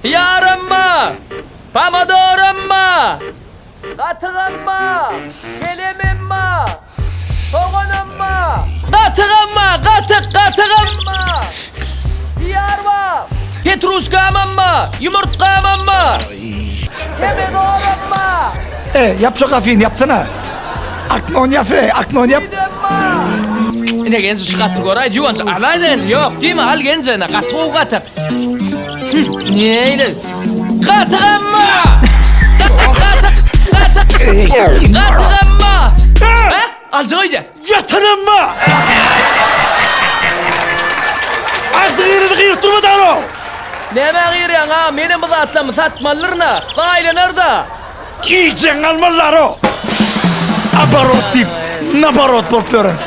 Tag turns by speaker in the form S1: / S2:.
S1: Yarım mı? Pomidorun mu? Katığın mı? Kelimin mi? Soğanın mı? Katığın mı? Katığın mı? Diyar mı? Petruşkamın mı? Yumurtkamın mı? Pomidorun mu?
S2: Yap şu kafini yapsana. Aknon yap aknon yap.
S1: Ne genç şu katık oraya juvanç alaydınız yok değil mi? Al gençene katık katık. Neyle? Katığın mı? Katığın mı? Alcaydı.
S2: Yatırın mı? Artık yerini kıyıp durma da o.
S1: Ne bağırıyorsun ha? Benim bu atlamı satmalarına. Aile nerede?
S2: İyice almalar o. Abarot deyip nabarot bopluyorum.